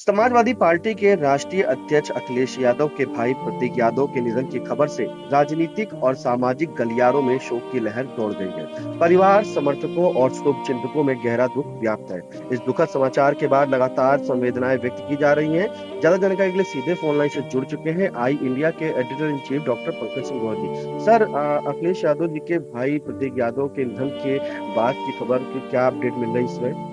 Samajwadi party के राष्ट्रीय अध्यक्ष अखिलेश यादव के भाई प्रतीक यादव के निधन की खबर से राजनीतिक और सामाजिक गलियारों में शोक की लहर दौड़ गई है। परिवार, समर्थकों और शुभचिंतकों में गहरा दुख व्याप्त है। इस दुखद समाचार के बाद लगातार संवेदनाएं व्यक्त की जा रही हैं। ज्यादा जानकारी के लिए सीधे फोन लाइन से जुड़ चुके हैं आई इंडिया के editor in chief doctor Pankaj Singh Goyal ji. Sir, Akhilesh Yadav ji के भाई प्रतीक यादव के निधन के बाद की खबर की क्या अपडेट मिल रही है इसमें?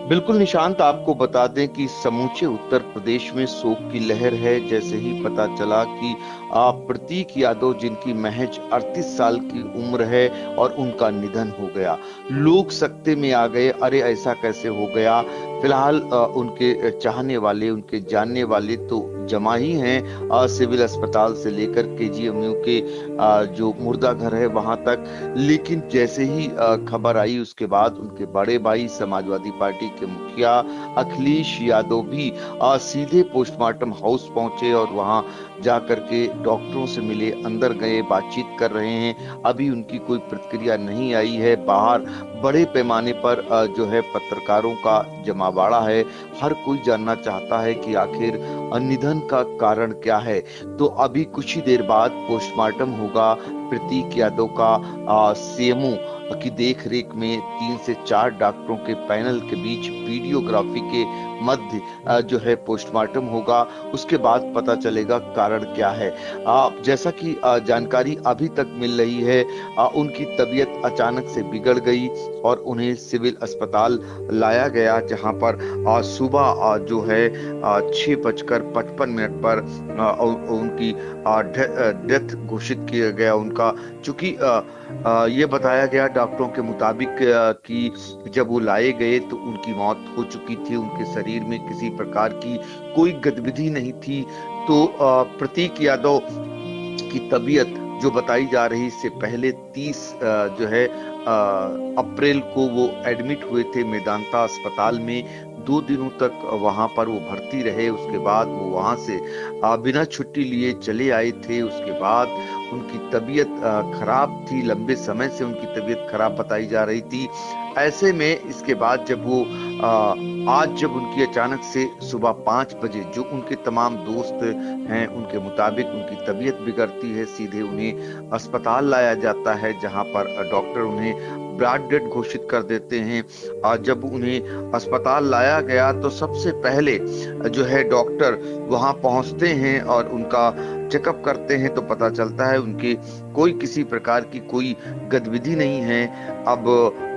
बिल्कुल निशांत, आपको बता दें कि समूचे उत्तर प्रदेश में शोक की लहर है। जैसे ही पता चला कि प्रतीक यादव, जिनकी महज 38 साल की उम्र है और उनका निधन हो गया, लोग सकते में आ गए। अरे ऐसा कैसे हो गया। फिलहाल उनके चाहने वाले, उनके जानने वाले तो जमा ही हैं, सिविल अस्पताल से लेकर केजीएमयू के जो मुर्दा घर है वहां तक। लेकिन जैसे ही खबर आई, उसके बाद उनके बड़े भाई समाजवादी पार्टी के मुखिया अखिलेश यादव भी सीधे पोस्टमार्टम हाउस पहुंचे और वहां जाकर के डॉक्टरों से मिले, अंदर गए, बातचीत कर रहे हैं। अभी उनकी कोई प्रतिक्रिया नहीं आई है। बाहर बड़े पैमाने पर जो है पत्रकारों का जमावड़ा है। हर कोई जानना चाहता है कि आखिर निधन का कारण क्या है। तो अभी कुछ ही देर बाद पोस्टमार्टम होगा। प्रतीक यादव का सीएमओ की देखरेख में 3 से 4 डॉक्टरों के पैनल के बीच वीडियोग्राफी के मध्य जो है पोस्टमार्टम होगा। उसके बाद पता चलेगा कारण क्या है। जैसा कि जानकारी अभी तक मिल रही है, उनकी तबीयत अचानक से बिगड़ गई और उन्हें सिविल अस्पताल लाया गया, जहां पर सुबह जो है 6:55 पर उनकी डेथ घोषित किया गया उनका। चूंकि ये बताया गया डॉक्टरों के मुताबिक कि जब वो लाए गए तो उनकी मौत हो चुकी थी। उनके शरीर में किसी प्रकार की कोई गतिविधि नहीं थी। तो प्रतीक यादव की तबीयत जो बताई जा रही, इससे पहले 30 जो है अप्रैल को वो एडमिट हुए थे मेदांता अस्पताल में। 2 दिनों तक वहां पर वो भर्ती रहे। उसके बाद वो वहां से बिना छुट्टी लिए चले आए थे। उसके बाद उनकी तबीयत खराब थी, लंबे समय से उनकी तबीयत खराब बताई जा रही थी। ऐसे में इसके बाद जब वो आज जब उनकी अचानक से सुबह 5 बजे, जो उनके तमाम दोस्त हैं उनके मुताबिक, उनकी तबीयत बिगड़ती है, सीधे उन्हें अस्पताल लाया जाता है, जहां पर डॉक्टर उन्हें ब्लड डेथ घोषित कर देते हैं। जब उन्हें अस्पताल लाया गया तो सबसे पहले जो है डॉक्टर वहां पहुंचते हैं और उनका चेकअप करते हैं तो पता चलता है उनके कोई किसी प्रकार की कोई गतिविधि नहीं है। अब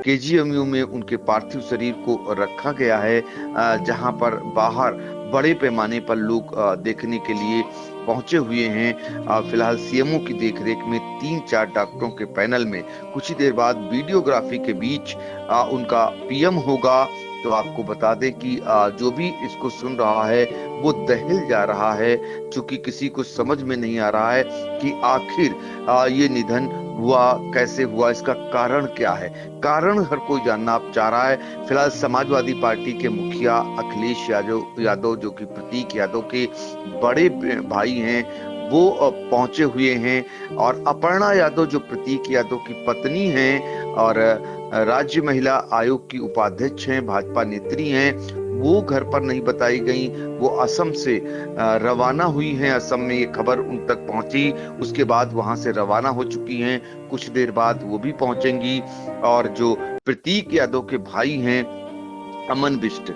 केजीएमयू में उनके पार्थिव शरीर को रखा गया है, जहां पर बाहर बड़े पैमाने पर लोग देखने के लिए पहुंचे हुए हैं। फिलहाल सीएमओ की देखरेख में 3-4 डॉक्टरों के पैनल में कुछ ही देर बाद वीडियोग्राफी के बीच उनका पीएम होगा। तो आपको बता दें कि जो भी इसको सुन रहा है वो दहिल जा रहा है, क्योंकि किसी को समझ में नहीं आ रहा है कि आखिर ये निधन हुआ कैसे हुआ, इसका कारण क्या है। कारण हर कोई जानना चाह रहा है। फिलहाल समाजवादी पार्टी के मुखिया अखिलेश यादव जो कि प्रतीक यादव के बड़े भाई हैं, वो पहुंचे हुए हैं। और अपर्णा यादव जो प्रतीक यादव की पत्नी हैं और राज्य महिला आयोग की उपाध्यक्ष हैं, भाजपा नेत्री हैं, वो घर पर नहीं बताई गई। वो असम से रवाना हुई हैं। असम में ये खबर उन तक पहुंची, उसके बाद वहां से रवाना हो चुकी हैं। कुछ देर बाद वो भी पहुंचेंगी। और जो प्रतीक यादव के भाई हैं अमन बिष्ट,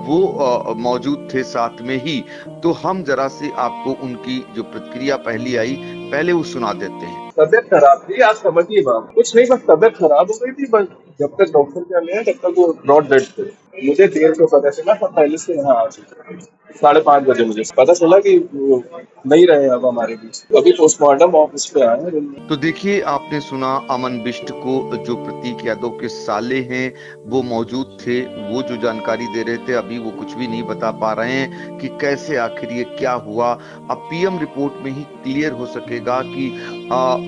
वो मौजूद थे साथ में ही। तो हम जरा से आपको उनकी जो प्रतिक्रिया पहली आई, पहले वो सुना देते हैं। तबियत खराब थी, आप समझिए बात कुछ नहीं, बस तबियत खराब हो गई थी। बस जब तक डॉक्टर के यहाँ तब तक वो नॉट डेड थे। मुझे देर को पता चला, सब पहले से यहाँ आ चुके थे। 5:30 बजे मुझे पता चला कि वो नहीं रहे अब हमारे बीच। अभी पोस्टमार्टम ऑफिस पे आए हैं। तो देखिए, आपने सुना अमन बिष्ट को, जो प्रतीक यादव के साले हैं, वो मौजूद थे। वो जो जानकारी दे रहे थे, अभी वो कुछ भी नहीं बता पा रहे हैं कि कैसे आखिर ये क्या हुआ। अब पीएम रिपोर्ट में ही क्लियर हो सकेगा कि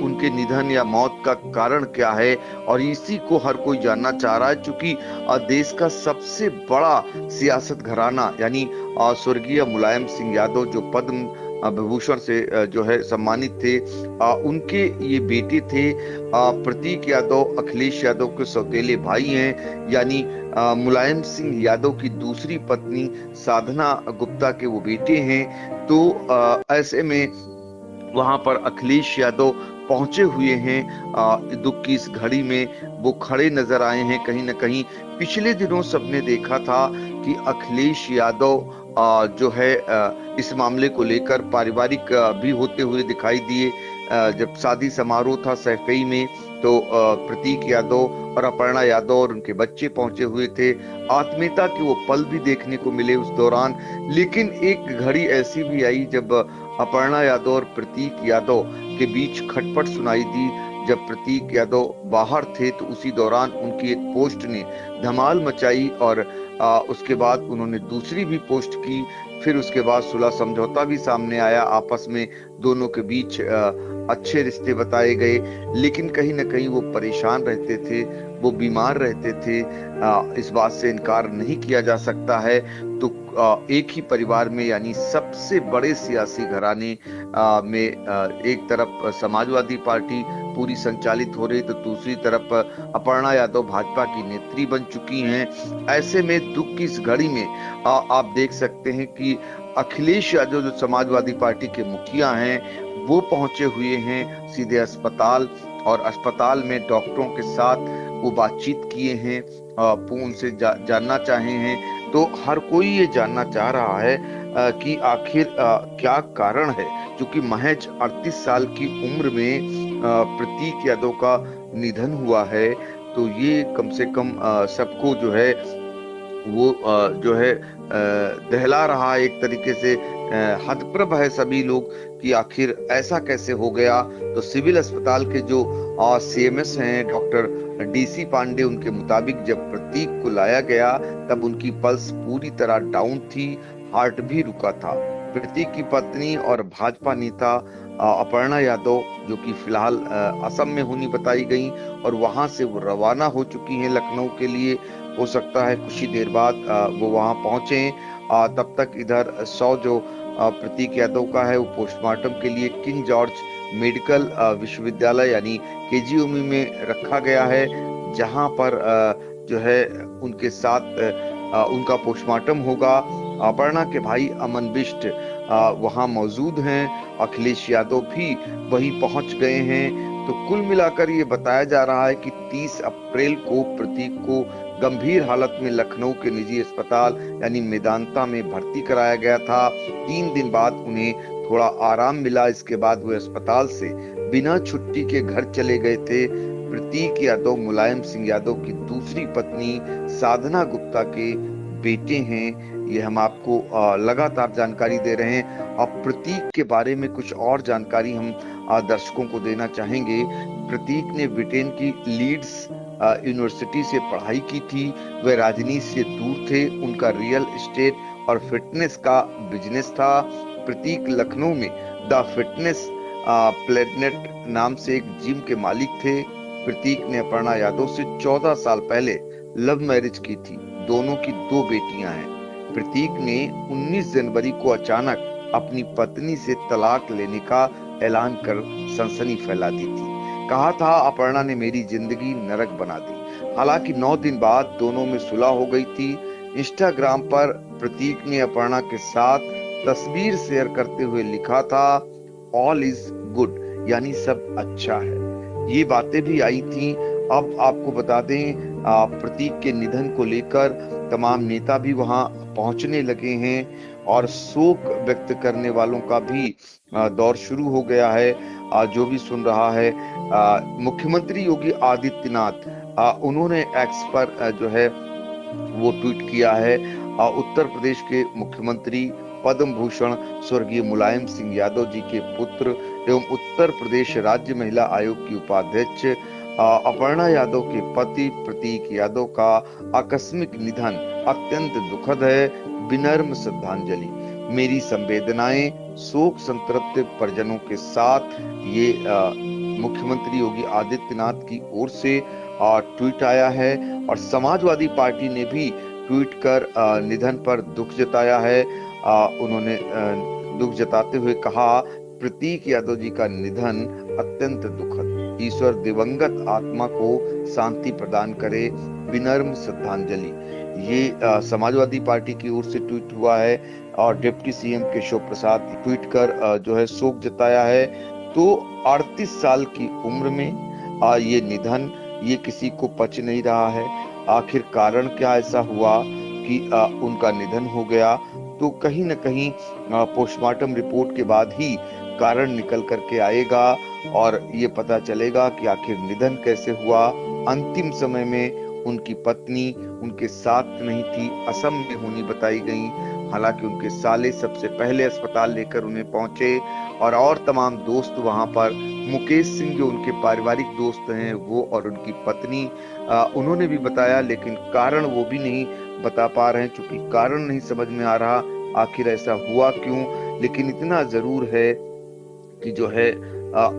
उनके निधन या मौत का कारण क्या है। और इसी को हर कोई जानना चाह रहा है, क्योंकि देश का सबसे बड़ा सियासत घराना यानी स्वर्गीय मुलायम सिंह यादव, जो पद्म विभूषण से जो है सम्मानित थे। उनके ये बेटे थे प्रतीक यादव, अखिलेश यादव के सौतेले भाई हैं, यानी मुलायम सिंह यादव की दूसरी पत्नी साधना गुप्ता के वो बेटे हैं। तो ऐसे में वहां पर अखिलेश यादव पहुंचे हुए हैं। दुख की इस घड़ी में वो खड़े नजर आए हैं। कहीं ना कहीं पिछले दिनों सबने देखा था कि अखिलेश यादव जो है इस मामले को लेकर पारिवारिक भी होते हुए दिखाई दिए। जब शादी समारोह था सैफई में, तो प्रतीक यादव और अपर्णा यादव और उनके बच्चे पहुंचे हुए थे। आत्मीयता के वो पल भी देखने को मिले उस दौरान। लेकिन एक घड़ी ऐसी भी आई जब अपर्णा यादव और प्रतीक यादव के बीच खटपट सुनाई दी। जब प्रतीक यादव बाहर थे तो उसी दौरान उनकी एक पोस्ट ने धमाल मचाई और उसके बाद उन्होंने दूसरी भी पोस्ट की। फिर उसके बाद सुलह समझौता भी सामने आया, आपस में दोनों के बीच अच्छे रिश्ते बताए गए। लेकिन कहीं ना कहीं वो परेशान रहते थे, वो बीमार रहते थे। इस बात से इनकार नहीं किया जा सकता है। तो एक ही परिवार में, यानी सबसे बड़े सियासी घराने में एक तरफ समाजवादी पार्टी पूरी संचालित हो रही, तो दूसरी तरफ अपर्णा यादव भाजपा की नेत्री बन चुकी हैं। ऐसे में दुख की इस घड़ी में आप देख सकते हैं कि अखिलेश यादव जो समाजवादी पार्टी के मुखिया हैं, वो पहुंचे हुए हैं सीधे अस्पताल, और अस्पताल में डॉक्टरों के साथ वो बातचीत किए हैं। वो उनसे जानना चाहे हैं। तो हर कोई ये जानना चाह रहा है कि आखिर क्या कारण है, क्योंकि महज 38 साल की उम्र में प्रतीक यादव का निधन हुआ है। तो ये कम से कम सबको जो है वो जो है दहला रहा है एक तरीके से। हतप्रभ है सभी लोग कि आखिर ऐसा कैसे हो गया। तो सिविल अस्पताल के जो सीएमएस हैं डॉक्टर डीसी पांडे, उनके मुताबिक जब प्रतीक को लाया गया तब उनकी पल्स पूरी तरह डाउन थी, हार्ट भी रुका था। प्रतीक की पत्नी और भाजपा नेता अपर्णा यादव, जो कि फिलहाल असम में होनी बताई गई, और वहां से वो रवाना हो चुकी हैं लखनऊ के लिए। हो सकता है कुछ ही देर बाद वो वहां पहुंचे। तब तक इधर 100 जो प्रतीक यादव का है वो पोस्टमार्टम के लिए किंग जॉर्ज मेडिकल विश्वविद्यालय यानी केजीएमयू में रखा गया है, जहां पर जो है उनके साथ उनका पोस्टमार्टम होगा। अपर्णा के भाई अमन बिष्ट वहां मौजूद हैं, अखिलेश यादव भी वहीं पहुंच गए हैं। तो कुल मिलाकर ये बताया जा रहा है कि 30 अप्रैल को प्रतीक को गंभीर हालत में लखनऊ के निजी अस्पताल यानी मेदांता में भर्ती कराया गया था। 3 दिन बाद उन्हें थोड़ा आराम मिला। इसके बाद वे अस्पताल से बिना छुट्टी के घर चले गए थे। प्रतीक यादव मुलायम सिंह यादव की दूसरी पत्नी साधना गुप्ता के बेटे हैं। ये हम आपको लगातार जानकारी दे रहे हैं। अब प्रतीक के बारे में कुछ और जानकारी हम दर्शकों को देना चाहेंगे। प्रतीक ने ब्रिटेन की लीड्स यूनिवर्सिटी से पढ़ाई की थी। वे राजनीति से दूर थे। उनका रियल एस्टेट और फिटनेस का बिजनेस था। प्रतीक लखनऊ में द फिटनेस प्लेनेट नाम से एक जिम के मालिक थे। प्रतीक ने अपर्णा यादव से 14 साल पहले लव मैरिज की थी। दोनों की 2 बेटियां हैं। प्रतीक ने 19 जनवरी को अचानक अपनी पत्नी से तलाक लेने का ऐलान कर सनसनी फैला दी थी। कहा था अपर्णा ने मेरी जिंदगी नरक बना दी। हालांकि 9 दिन बाद दोनों में सुलह हो गई थी। इंस्टाग्राम पर प्रतीक ने अपर्णा के साथ तस्वीर शेयर करते हुए लिखा था ऑल इज गुड, यानी सब अच्छा है। ये बातें भी आई थी। अब आपको बता दें प्रतीक के निधन को लेकर तमाम नेता भी वहां पहुंचने लगे हैं और शोक व्यक्त करने वालों का भी दौर शुरू हो गया है। जो भी सुन रहा है, मुख्यमंत्री योगी आदित्यनाथ उन्होंने एक्स पर जो है वो ट्वीट किया है। उत्तर प्रदेश के मुख्यमंत्री पद्म भूषण स्वर्गीय मुलायम सिंह यादव जी के पुत्र एवं उत्तर प्रदेश राज्य महिला आयोग की उपाध्यक्ष अपर्णा यादव के पति प्रतीक यादव का आकस्मिक निधन अत्यंत दुखद है। विनम्र श्रद्धांजलि, मेरी संवेदनाएं शोक संतप्त परिजनों के साथ। ये मुख्यमंत्री योगी आदित्यनाथ की ओर से ट्वीट आया है और समाजवादी पार्टी ने भी ट्वीट कर निधन पर दुख जताया है। उन्होंने दुख जताते हुए कहा, प्रतीक यादव जी का निधन अत्यंत दुखद, ईश्वर दिवंगत आत्मा को शांति प्रदान करे, विनम्र श्रद्धांजलि। ये समाजवादी पार्टी की ओर से ट्वीट हुआ है और deputy CM Keshav Prasad tweet कर जो है शोक जताया है। तो 38 साल की उम्र में ये निधन, ये किसी को पच नहीं रहा है। आखिर कारण क्या ऐसा हुआ कि उनका निधन हो गया? तो कहीं न कहीं पोस्टमार्टम रिपोर्ट के बाद ही कारण निकल करके आएगा और ये पता चलेगा कि आखिर निधन कैसे हुआ। अंतिम समय में उनकी पत्नी उनके साथ नहीं थी, असम में होनी बताई गई। हालांकि उनके साले सबसे पहले अस्पताल लेकर उन्हें पहुंचे और तमाम दोस्त वहां पर, मुकेश सिंह जो उनके पारिवारिक दोस्त हैं वो और उनकी पत्नी, उन्होंने भी बताया, लेकिन कारण वो भी नहीं बता पा रहे हैं, क्योंकि कारण नहीं समझ में आ रहा आखिर ऐसा हुआ क्यों। लेकिन इतना जरूर है कि जो है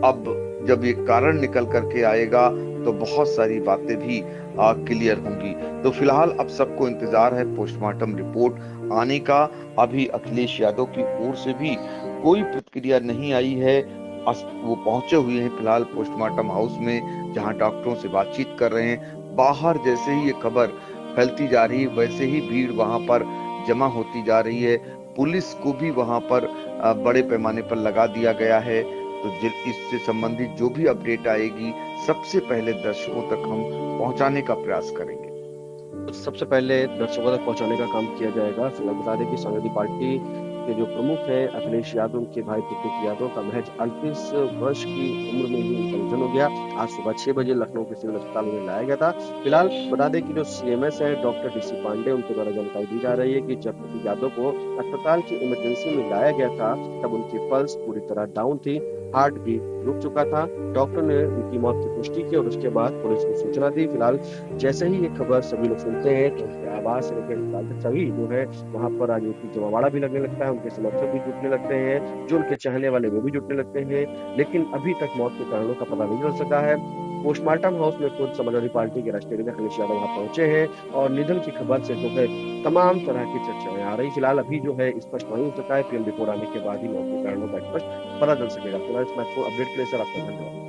अब जब ये कारण निकल करके आएगा तो बहुत सारी बातें भी क्लियर होंगी। तो फिलहाल अब सबको इंतजार है पोस्टमार्टम रिपोर्ट आने का। अभी अखिलेश यादव की ओर से भी कोई प्रतिक्रिया नहीं आई है। वो पहुंचे हुए हैं फिलहाल पोस्टमार्टम हाउस में, जहां डॉक्टरों से बातचीत कर रहे हैं। बाहर जैसे ही ये खबर फैलती जा रही है वैसे ही भीड़ वहां पर जमा होती जा रही है। पुलिस को भी वहां पर बड़े पैमाने पर लगा दिया गया है। तो इससे संबंधित जो भी अपडेट आएगी सबसे पहले दर्शकों तक हम पहुंचाने का प्रयास करेंगे। सबसे पहले दर्शकों तक पहुंचाने का काम किया जाएगा। फिलहाल बता दें कि समाजवादी पार्टी के जो प्रमुख हैं अखिलेश यादव के भाई प्रतीक यादव का महज 38 वर्ष की उम्र में ही उनका निधन हो गया। आज सुबह 6 बजे लखनऊ के सिविल अस्पताल में लाया गया था। फिलहाल बता दें कि जो सीएमएस है डॉक्टर डीसी पांडे, उनके द्वारा जानकारी दी जा रही है कि जब प्रतीक यादव को अस्पताल की इमरजेंसी में लाया गया था तब उनकी पल्स पूरी तरह डाउन थी, हार्ट भी रुक चुका था। डॉक्टर ने उनकी मौत की पुष्टि की और उसके बाद पुलिस को सूचना दी। फिलहाल जैसे ही ये खबर सभी लोग सुनते हैं तो उनके आवाज से लेकर सभी जो है वहां पर राजनीतिक जमावाड़ा भी लगने लगता है, उनके समर्थक भी जुटने लगते हैं, जो उनके चाहने वाले वो भी जुटने लगते हैं। लेकिन अभी तक मौत के कारणों का पता नहीं चल सका है। पोस्टमार्टम हाउस में खुद समाजवादी पार्टी के राष्ट्रीय अध्यक्ष अखिलेश यादव वहां पहुंचे हैं और निधन की खबर से जो है तमाम तरह की चर्चाएं आ रही। फिलहाल अभी जो है स्पष्ट नहीं हो सका है, पीएम रिपोर्ट आने के बाद ही मौत के कारणों का स्पष्ट पता चल सकेगा। फिलहाल इस महत्वपूर्ण अपडेट के लिए सर आपका धन्यवाद।